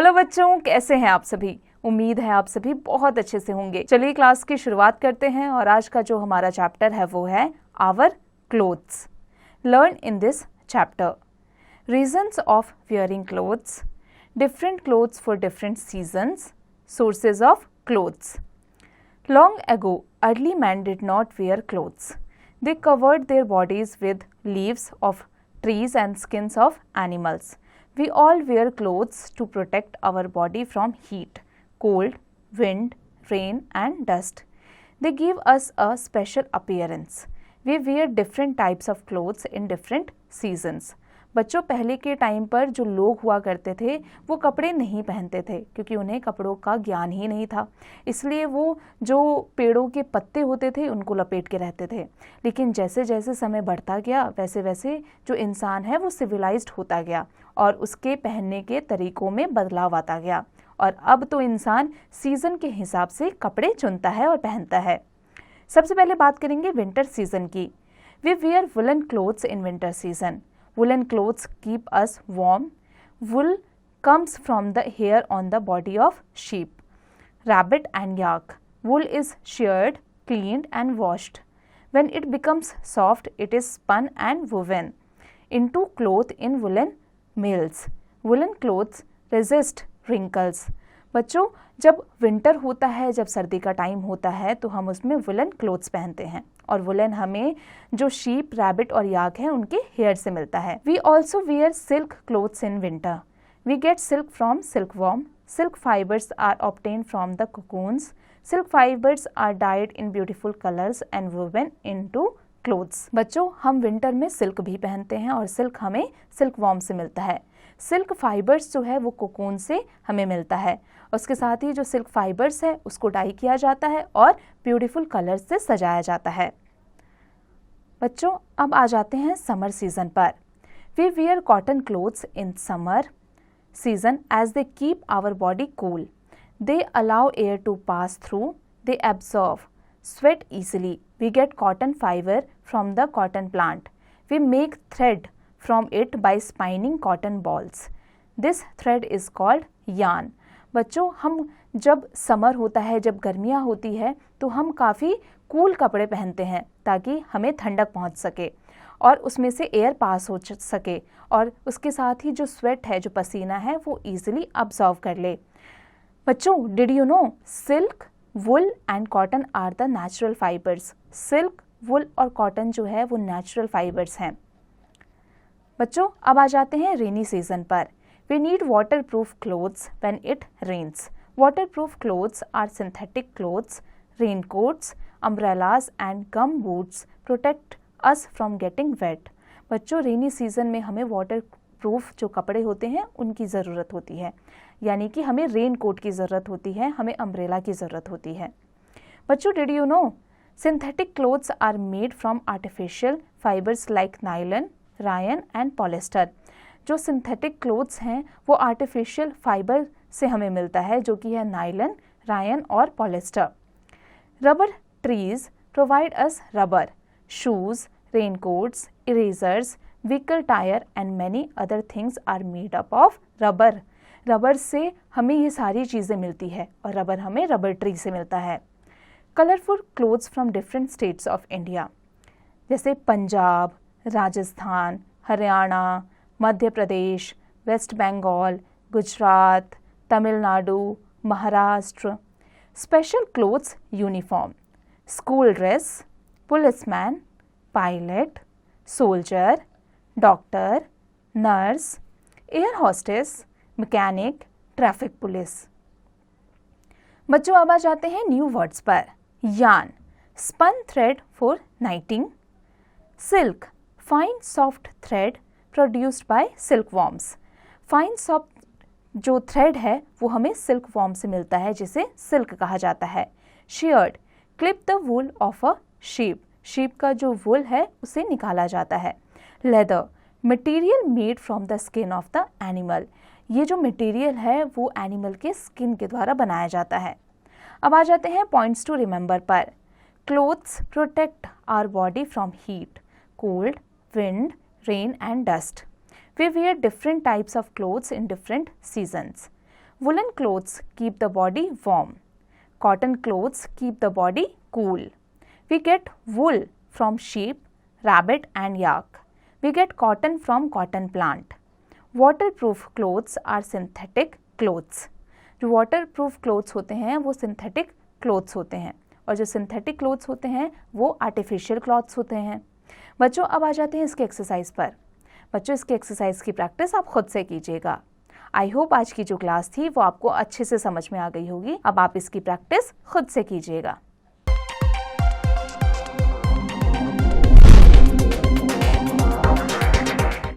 Hello बच्चों, कैसे हैं आप सभी। उम्मीद है आप सभी बहुत अच्छे से होंगे। चलिए क्लास की शुरुआत करते हैं और आज का जो हमारा चैप्टर है वो है our clothes. Learn in this chapter reasons of wearing clothes, different clothes for different seasons, sources of clothes. Long ago, early men did not wear clothes. They covered their bodies with leaves of trees and skins of animals. We all wear clothes to protect our body from heat, cold, wind, rain, and dust. They give us a special appearance. We wear different types of clothes in different seasons. बच्चों, पहले के time पर जो लोग हुआ करते थे वो कपड़े नहीं पहनते थे क्योंकि उन्हें कपड़ों का ज्ञान ही नहीं था। इसलिए वो जो पेड़ों के पत्ते होते थे उनको लपेट के रहते थे। लेकिन जैसे जैसे समय बढ़ता गया वैसे वैसे जो इंसान है वो सिविलाइज्ड होता गया और उसके पहनने के तरीकों में बदलाव आता गया और अब तो इंसान सीज़न के हिसाब से कपड़े चुनता है और पहनता है। सबसे पहले बात करेंगे विंटर सीजन की। We wear woollen clothes in winter season. Woolen clothes keep us warm. Wool comes from the hair on the body of sheep, rabbit and yak. Wool is sheared, cleaned and washed. When it becomes soft, it is spun and woven into cloth in woolen mills. Woolen clothes resist wrinkles. बच्चों, जब winter होता है, जब सर्दी का time होता है तो हम उसमें वुलन क्लोथ्स पहनते हैं और वुलन हमें जो शीप, रैबिट और याक हैं उनके हेयर से मिलता है। We also wear silk clothes in winter. We get silk from silkworm. Silk fibres are obtained from the cocoons. Silk fibres are dyed in beautiful colours and woven into clothes. बच्चों, हम winter में silk भी पहनते हैं और silk हमें silkworm से मिलता है। सिल्क फाइबर्स जो है वो कोकून से हमें मिलता है। उसके साथ ही जो सिल्क फाइबर्स है उसको डाई किया जाता है और ब्यूटीफुल कलर्स से सजाया जाता है। बच्चों, अब आ जाते हैं समर सीजन पर। We wear cotton clothes in summer season as they keep our body cool. They allow air to pass through. They absorb sweat easily. We get cotton fiber from the cotton plant. We make thread from it by spinning cotton balls. This thread is called yarn. बच्चों, हम जब summer होता है, जब गर्मियाँ होती है तो हम काफ़ी कूल कपड़े पहनते हैं ताकि हमें ठंडक पहुंच सके और उसमें से एयर पास हो सके और उसके साथ ही जो स्वेट है, जो पसीना है, वो ईजिली अब्जॉर्व कर ले। बच्चों, did you know silk, wool and cotton are the natural fibres. Silk, wool और कॉटन जो है वो नेचुरल फाइबर्स हैं। बच्चों, अब आ जाते हैं रेनी सीजन पर। We need water proof clothes when it rains. Water proof clothes are synthetic clothes. Raincoats, umbrellas and gum boots protect us from getting wet. बच्चों, रेनी सीजन में हमें वाटर प्रूफ जो कपड़े होते हैं उनकी ज़रूरत होती है, यानी कि हमें रेन कोट की ज़रूरत होती है, हमें अम्ब्रेला की ज़रूरत होती है। बच्चों, did you know synthetic clothes are made from artificial fibres like nylon, rayon and polyester. जो सिंथेटिक क्लोथ्स हैं वो आर्टिफिशियल फाइबर से हमें मिलता है जो कि है नायलन, रायन और polyester. Rubber trees provide us rubber. Shoes, raincoats, erasers, vehicle tyre and many other things are made up of rubber. Rubber से हमें ये सारी चीज़ें मिलती है और रबर हमें रबर ट्री से मिलता है. Colourful clothes from different states of India, जैसे Punjab, Rajasthan, Haryana, Madhya Pradesh, West Bengal, Gujarat, Tamil Nadu, Maharashtra. Special clothes, uniform, school dress, policeman, pilot, soldier, doctor, nurse, air hostess, mechanic, traffic police. बच्चों, अब आ जाते हैं न्यू वर्ड्स पर। Yarn, spun thread for knitting. Silk, fine soft thread produced by silkworms. Fine soft जो thread है वो हमें सिल्कवॉर्म से मिलता है जिसे सिल्क कहा जाता है. Shared, clip the wool of a sheep. Sheep का जो वूल है उसे निकाला जाता है. Leather, material made from the skin of the animal. ये जो मटेरियल है वो एनिमल के स्किन के द्वारा बनाया जाता है. अब आ जाते हैं पॉइंट्स टू रिमेंबर पर। Clothes protect our body from heat, cold, wind, rain and dust. We wear different types of clothes in different seasons. Woolen clothes keep the body warm. Cotton clothes keep the body cool. We get wool from sheep, rabbit and yak. We get cotton from cotton plant. Waterproof clothes are synthetic clothes. जो waterproof clothes होते हैं वो synthetic clothes होते हैं और जो synthetic clothes होते हैं वो artificial clothes होते हैं। बच्चों अब आ जाते हैं इसके एक्सरसाइज पर। बच्चों इसके एक्सरसाइज की प्रैक्टिस आप खुद से कीजिएगा। आई होप आज की जो क्लास थी वो आपको अच्छे से समझ में आ गई होगी। अब आप इसकी प्रैक्टिस खुद से कीजिएगा।